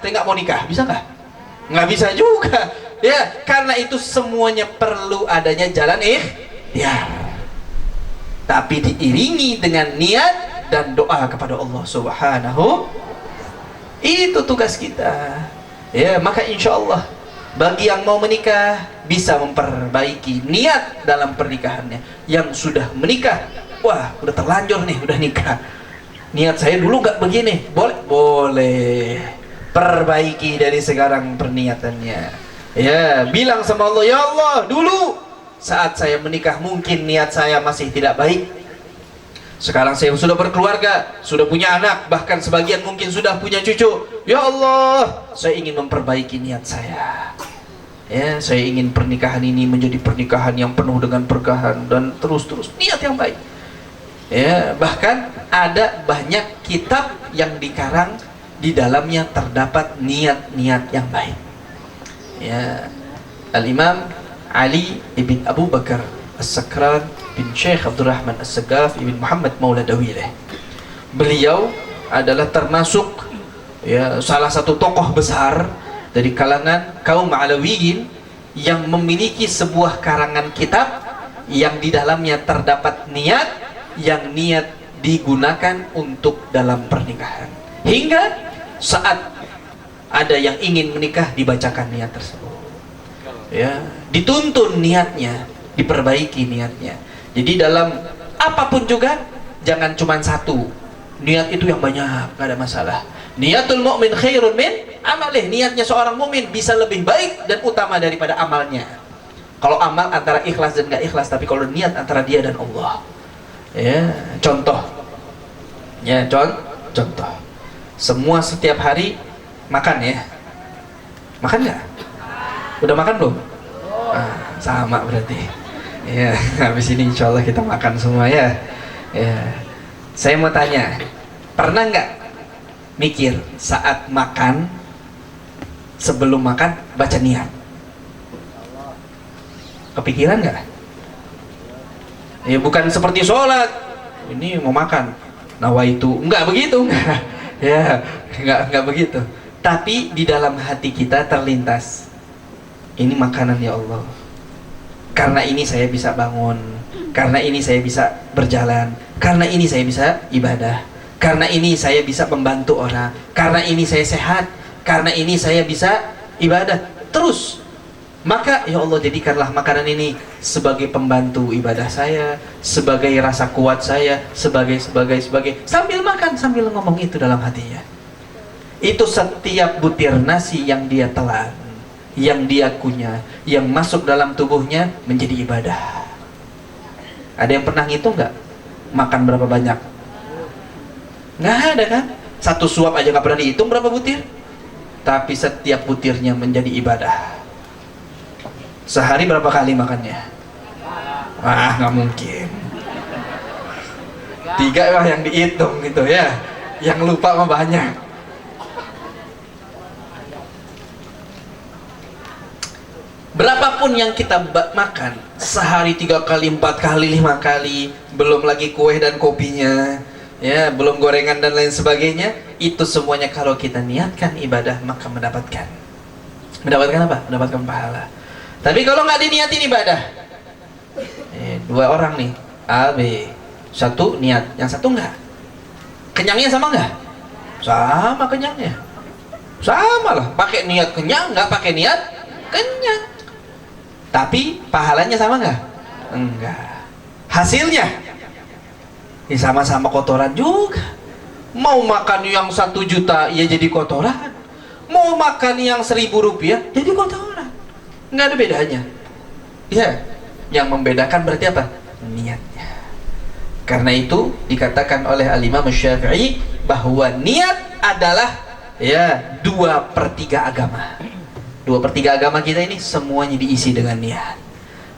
tapi nggak mau nikah, bisa nggak? Nggak bisa juga. Ya, karena itu semuanya perlu adanya jalan ikhtiar, tapi diiringi dengan niat dan doa kepada Allah Subhanahu. Itu tugas kita. Ya, maka insya Allah bagi yang mau menikah bisa memperbaiki niat dalam pernikahannya. Yang sudah menikah, wah udah terlanjur nih, udah nikah, niat saya dulu nggak begini, boleh perbaiki dari sekarang perniatannya. Ya, bilang sama Allah, ya Allah, dulu saat saya menikah mungkin niat saya masih tidak baik. Sekarang saya sudah berkeluarga, sudah punya anak, bahkan sebagian mungkin sudah punya cucu. Ya Allah, saya ingin memperbaiki niat saya. Ya, saya ingin pernikahan ini menjadi pernikahan yang penuh dengan berkahan dan terus-terus niat yang baik. Ya, bahkan ada banyak kitab yang dikarang di dalamnya terdapat niat-niat yang baik. Ya, Al-Imam Ali ibn Abu Bakar As-Sakran bin Syekh Abdurrahman As-Sagaf ibn Muhammad Maula Dawileh. Beliau adalah termasuk ya salah satu tokoh besar dari kalangan kaum Alawiyin yang memiliki sebuah karangan kitab yang di dalamnya terdapat niat, yang niat digunakan untuk dalam pernikahan. Hingga saat ada yang ingin menikah dibacakan niat tersebut. Ya, dituntun niatnya, diperbaiki niatnya. Jadi dalam apapun juga jangan cuma satu. Niat itu yang banyak, nggak ada masalah. Niatul mu'min khairun min amalih. Niatnya seorang mukmin bisa lebih baik dan utama daripada amalnya. Kalau amal antara ikhlas dan nggak ikhlas, tapi kalau niat antara dia dan Allah. Ya, contoh. Ya, contoh. Semua setiap hari makan ya. Makan nggak? Udah makan belum? Sama berarti. Ya, habis ini insya Allah kita makan semua ya. Ya. Saya mau tanya, pernah nggak mikir saat makan, sebelum makan baca niat? Kepikiran nggak? Ya bukan seperti sholat, ini mau makan, nawaitu, nggak begitu, nggak. Ya, nggak begitu. Tapi di dalam hati kita terlintas, ini makanan ya Allah, karena ini saya bisa bangun, karena ini saya bisa berjalan, karena ini saya bisa ibadah, karena ini saya bisa membantu orang, karena ini saya sehat, karena ini saya bisa ibadah terus. Maka ya Allah, jadikanlah makanan ini sebagai pembantu ibadah saya, sebagai rasa kuat saya, sebagai sambil makan, sambil ngomong itu dalam hatinya. Itu setiap butir nasi yang dia telan, yang dia kunyah, yang masuk dalam tubuhnya menjadi ibadah. Ada yang pernah ngitung nggak? Makan berapa banyak? Nggak ada kan? Satu suap aja nggak pernah dihitung berapa butir. Tapi setiap butirnya menjadi ibadah. Sehari berapa kali makannya? Nggak mungkin. 3 lah yang dihitung gitu ya. Yang lupa mah banyak. Berapapun yang kita makan, sehari 3 kali, 4 kali, 5 kali, belum lagi kue dan kopinya, ya, belum gorengan dan lain sebagainya, itu semuanya kalau kita niatkan ibadah maka mendapatkan apa? Mendapatkan pahala. Tapi kalau nggak diniatin ibadah, 2 orang nih, A, B, satu niat, yang satu nggak, kenyangnya sama nggak? Sama kenyangnya, sama lah, pakai niat kenyang, nggak pakai niat kenyang. Tapi pahalanya sama nggak? Enggak. Hasilnya ya sama-sama kotoran juga. Mau makan yang 1 juta ya jadi kotoran, mau makan yang 1.000 rupiah jadi kotoran. Nggak ada bedanya. Ya, yang membedakan berarti apa? Niatnya. Karena itu dikatakan oleh Al-Imam Syafi'i bahwa niat adalah ya 2/3 agama. 2/3 agama kita ini semuanya diisi dengan niat.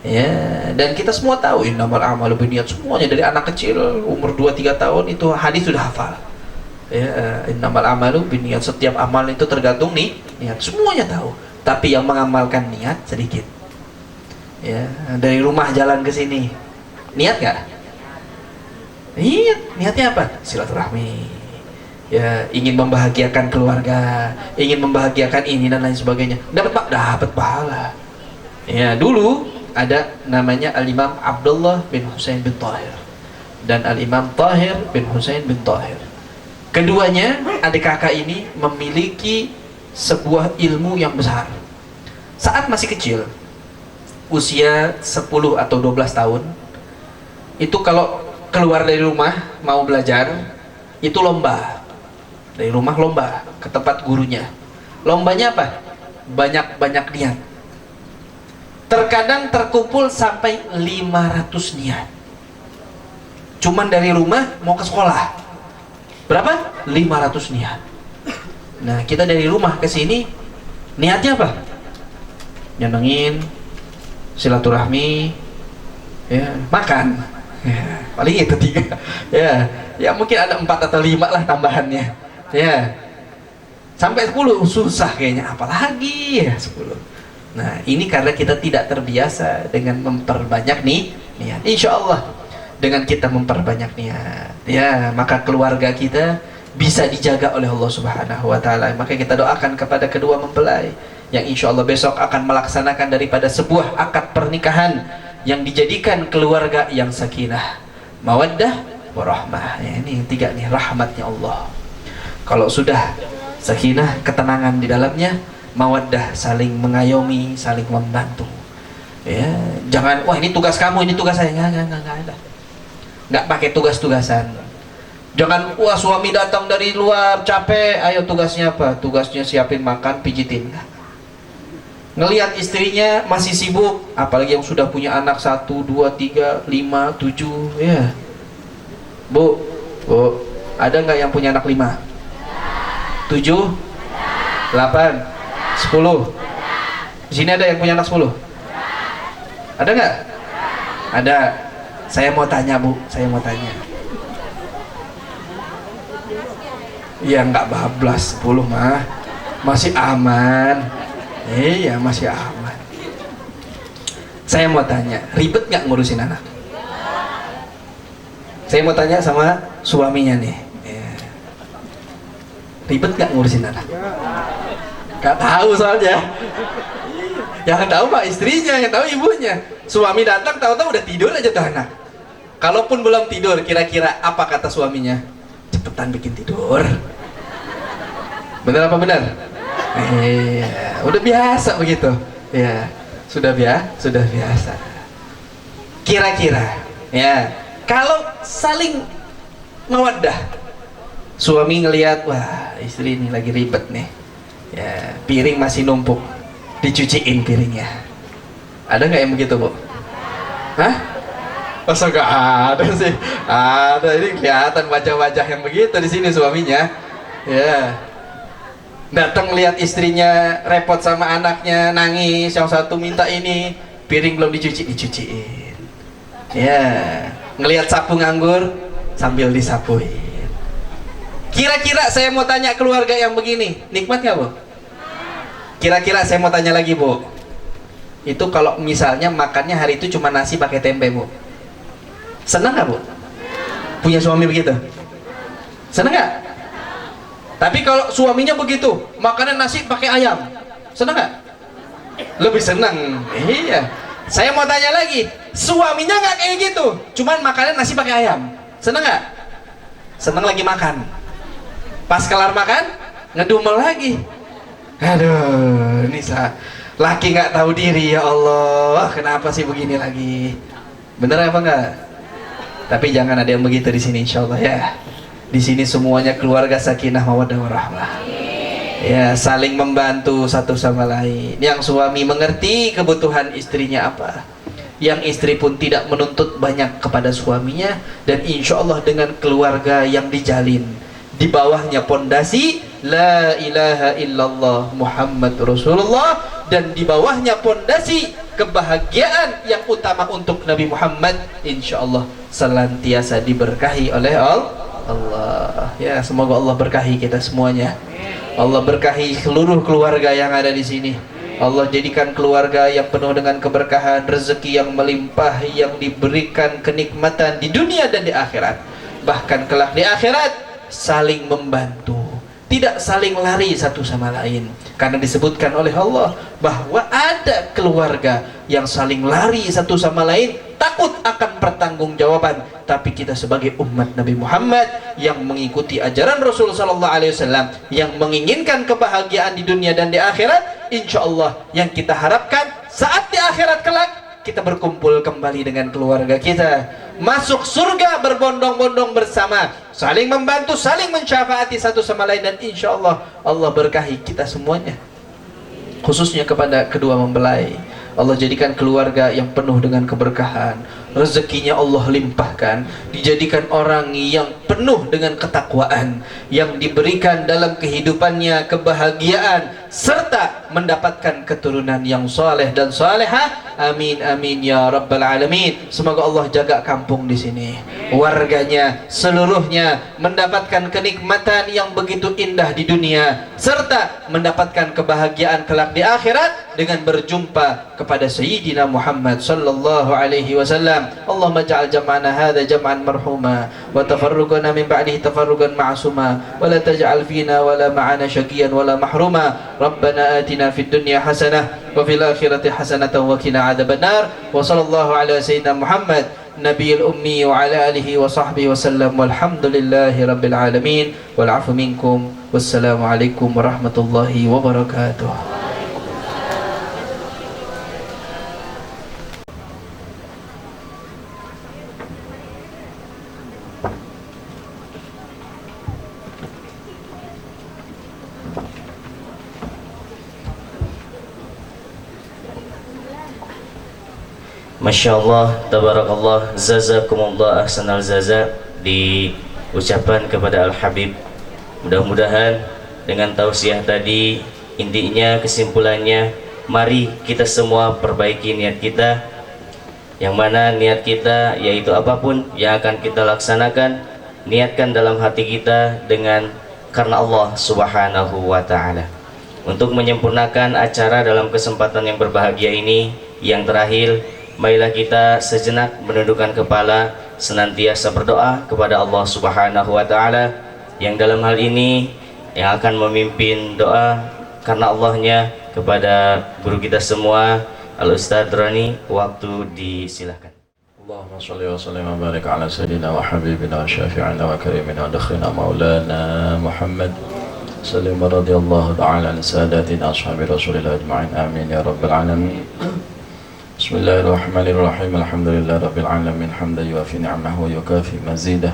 Ya, dan kita semua tahu innamal a'malu binniyat, semuanya dari anak kecil umur 2-3 tahun itu hadis sudah hafal. Ya, innamal a'malu binniyat, setiap amal itu tergantung nih niat, semuanya tahu. Tapi yang mengamalkan niat sedikit. Ya, dari rumah jalan ke sini, niat nggak? Niatnya apa? Silaturahmi. ya ingin membahagiakan keluarga, ingin membahagiakan ini dan lain sebagainya, dapat pahala. Ya, dulu ada namanya Al-Imam Abdullah bin Husain bin Tahir dan Al-Imam Tahir bin Husain bin Tahir. Keduanya adik kakak ini memiliki sebuah ilmu yang besar. Saat masih kecil, usia 10 atau 12 tahun, itu kalau keluar dari rumah mau belajar, itu lomba. Dari rumah lomba ke tempat gurunya. Lombanya apa? Banyak-banyak niat. Terkadang terkumpul sampai 500 niat. Cuman dari rumah mau ke sekolah. Berapa? 500 niat. Nah, kita dari rumah ke sini niatnya apa? Nyenengin, silaturahmi, ya, makan. Ya, paling itu 3. Ya mungkin ada 4 atau 5 lah tambahannya. Ya. Sampai 10 susah kayaknya, apalagi ya 10. Nah, ini karena kita tidak terbiasa dengan memperbanyak niat. Insya Allah dengan kita memperbanyak niat, ya, maka keluarga kita bisa dijaga oleh Allah Subhanahu wa Ta'ala. Maka kita doakan kepada kedua mempelai yang insya Allah besok akan melaksanakan daripada sebuah akad pernikahan yang dijadikan keluarga yang sakinah, mawaddah, warahmah. Ya, ini 3 nih, rahmatnya Allah. Kalau sudah sakinah, ketenangan di dalamnya, mawaddah, saling mengayomi, saling membantu. Ya, jangan wah ini tugas kamu, ini tugas saya. Enggak ada. Enggak pakai tugas-tugasan. Jangan wah suami datang dari luar capek, ayo tugasnya apa? Tugasnya siapin makan, pijitin. Ngelihat istrinya masih sibuk, apalagi yang sudah punya anak 1, 2, 3, 5, 7, ya. Bu, ada nggak yang punya anak 5? 7? 8? 10? Di sini ada yang punya anak 10? Ada nggak? Ada. Saya mau tanya, Bu, saya mau tanya. Ya nggak bablas, 10 mah masih aman. Iya, masih aman. Saya mau tanya, ribet nggak ngurusin anak? Saya mau tanya sama suaminya nih, ya. Ribet nggak ngurusin anak? Nggak tahu soalnya. Yang tahu pak istrinya, yang tahu ibunya. Suami datang tahu-tahu udah tidur aja tuh anak. Kalaupun belum tidur, kira-kira apa kata suaminya? Cepetan bikin tidur. Bener apa benar? Iya, udah biasa begitu. Ya, sudah biasa. Kira-kira, ya, kalau saling mawaddah, suami ngelihat, wah istri ini lagi ribet nih, ya, piring masih numpuk, dicuciin piringnya. Ada nggak yang begitu, Bu? Hah? Masa nggak ada sih? Ada, ini kelihatan wajah-wajah yang begitu di sini suaminya. Ya. Datang lihat istrinya repot sama anaknya, nangis, yang satu minta ini, piring belum dicuciin. Ya, ngelihat sapu nganggur sambil disapuin. Kira-kira saya mau tanya keluarga yang begini, nikmat nggak, Bu? Kira-kira saya mau tanya lagi, Bu. Itu kalau misalnya makannya hari itu cuma nasi pakai tempe, Bu. Senang nggak, Bu? Punya suami begitu? Senang nggak? Tapi kalau suaminya begitu, makanan nasi pakai ayam, senang nggak? Lebih senang. Iya. Saya mau tanya lagi, suaminya nggak kayak gitu, cuman makanan nasi pakai ayam, senang nggak? Senang lagi makan. Pas kelar makan, ngedumel lagi. Aduh, ini laki nggak tahu diri, ya Allah. Kenapa sih begini lagi? Bener apa enggak? Tapi jangan ada yang begitu di sini, insya Allah ya. Di sini semuanya keluarga sakinah mawaddah warahmah. Ya, saling membantu satu sama lain. Yang suami mengerti kebutuhan istrinya apa. Yang istri pun tidak menuntut banyak kepada suaminya, dan insya Allah dengan keluarga yang dijalin di bawahnya pondasi la ilaha illallah Muhammad Rasulullah, dan di bawahnya pondasi kebahagiaan yang utama untuk Nabi Muhammad, insya Allah senantiasa diberkahi oleh Allah. Ya, semoga Allah berkahi kita semuanya. Allah berkahi seluruh keluarga yang ada di sini. Allah jadikan keluarga yang penuh dengan keberkahan, rezeki yang melimpah, yang diberikan kenikmatan di dunia dan di akhirat. Bahkan kelak di akhirat saling membantu, tidak saling lari satu sama lain. Karena disebutkan oleh Allah bahwa ada keluarga yang saling lari satu sama lain, takut akan pertanggungjawaban. Tapi kita sebagai umat Nabi Muhammad yang mengikuti ajaran Rasul sallallahu alaihi wasallam, yang menginginkan kebahagiaan di dunia dan di akhirat, insya Allah yang kita harapkan saat di akhirat kelak kita berkumpul kembali dengan keluarga kita, masuk surga berbondong-bondong bersama, saling membantu, saling mensyafaati satu sama lain, dan insya Allah Allah berkahi kita semuanya, khususnya kepada kedua mempelai. Allah jadikan keluarga yang penuh dengan keberkahan, rezekinya Allah limpahkan, dijadikan orang yang penuh dengan ketakwaan, yang diberikan dalam kehidupannya kebahagiaan serta mendapatkan keturunan yang saleh dan salehah. Amin amin ya rabbal alamin. Semoga Allah jaga kampung di sini, warganya seluruhnya mendapatkan kenikmatan yang begitu indah di dunia serta mendapatkan kebahagiaan kelak di akhirat dengan berjumpa kepada Sayyidina Muhammad sallallahu alaihi wasallam. Allahumma ja'al jam'ana hadha jam'an marhuma wa tafarruqana min ba'dihi tafarruqan ma'suma wa la taj'al fina wa la ma'ana syaqiyan wa la mahruma. Rabbana atina fid dunya hasanah wa fil akhirati hasanatan wa qina adzabannar. Wa sallallahu ala sayyidina Muhammad nabiyil ummi wa ala alihi wa sahbihi wasallam. Walhamdulillahi rabbil alamin. Wal 'afu minkum. Wassalamu alaikum warahmatullahi wabarakatuh. Masya Allah, tabarakallah, jazakumullah ahsanal jaza diucapkan kepada Al-Habib. Mudah-mudahan dengan tausiah tadi, intinya kesimpulannya, mari kita semua perbaiki niat kita, yang mana niat kita yaitu apapun yang akan kita laksanakan, niatkan dalam hati kita dengan karena Allah subhanahu wa ta'ala. Untuk menyempurnakan acara dalam kesempatan yang berbahagia ini, yang terakhir, marilah kita sejenak menundukkan kepala, senantiasa berdoa kepada Allah subhanahu wa ta'ala, yang dalam hal ini yang akan memimpin doa karena Allahnya kepada guru kita semua, Al-Ustadz Rani. Waktu disilahkan. Allahumma salli wa sallim wa barik ala sayyidina wa habibina wa syafi'ina wa karimina wa dakhina maulana Muhammad sallim wa radiyallahu ta'ala an sadatina ashabi rasulillah ajma'in. Amin ya rabbal alamin. Bismillahirrahmanirrahim. Alhamdulillah rabbil alamin, hamdan yuafi ni'amahu wa yukafi mazidah.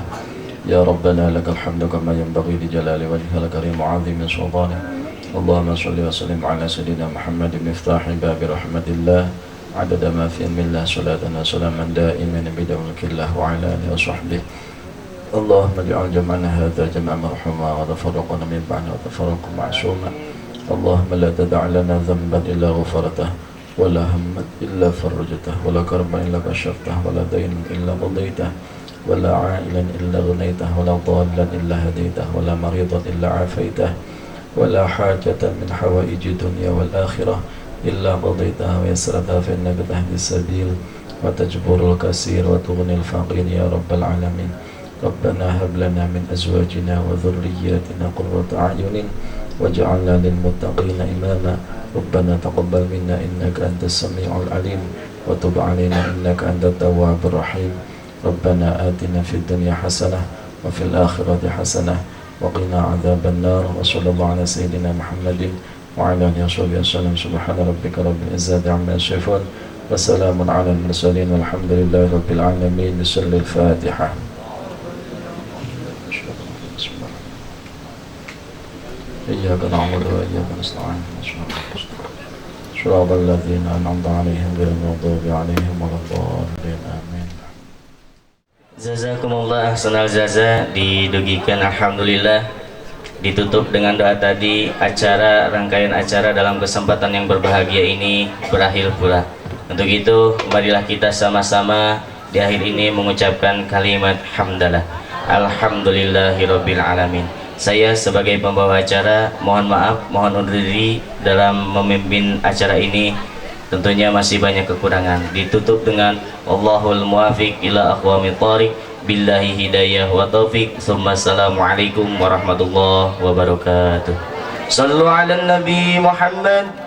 Ya Rabbana lakal hamdu kama yanbaghi li jalali wajhikal karim wa 'azimi sultanik. Allahumma shalli wa sallim ala sayyidina Muhammad miftahi babi rahmatillah, adada ma fi ilmillah, salatan wa salaman da'iman bidawil killah wa ala alihi wa sahbihi. Allahumma ij'al jam'ana hadha jam'an marhuma wa tafarraqana min ba'di wa tafarraqan ma'suma. Allahumma la tada' lana dhanban illa ghafartah ولا هم إلا فرجته ولا كربا إلا كشفته ولا دين إلا قضيته ولا عائلا إلا غنيته ولا ضالا إلا هديته ولا مريضا إلا عافيته ولا حاجة من حوائج الدنيا والآخرة إلا قضيتها ويسرتها فإنك تهدي السبيل وتجبر الكثير وتغني الفقير يا رب العالمين. ربنا هب لنا من أزواجنا وذرياتنا قرة أعين واجعلنا للمتقين إماما. ربنا تقبل منا إنك أنت السميع العليم وتب علينا إنك أنت التواب الرحيم. ربنا آتنا في الدنيا حسنة وفي الآخرة حسنة وقنا عذاب النار. وصلى الله على سيدنا محمد وعلى آله وصحبه وسلم. سبحان ربك رب العزة عما يصفون وسلام على المرسلين والحمد لله رب العالمين. بسر الفاتحة. إياك نعبد وإياك نستعين صراط الذين أنعمت عليهم غير المغضوب عليهم ولا الضالين. Amin. Jazakumullah ahsanal jaza, didugikan alhamdulillah, ditutup dengan doa tadi. Rangkaian acara dalam kesempatan yang berbahagia ini berakhir pula. Untuk itu marilah kita sama-sama di akhir ini mengucapkan kalimat hamdalah, alhamdulillahirabbil alamin. Saya sebagai pembawa acara mohon maaf, mohon undur diri dalam memimpin acara ini. Tentunya masih banyak kekurangan. Ditutup dengan Allahul muwafiq ila aqwamit thariq. billahi hidayah wa taufik. Assalamualaikum warahmatullahi wabarakatuh. Sallu ala Nabi Muhammad.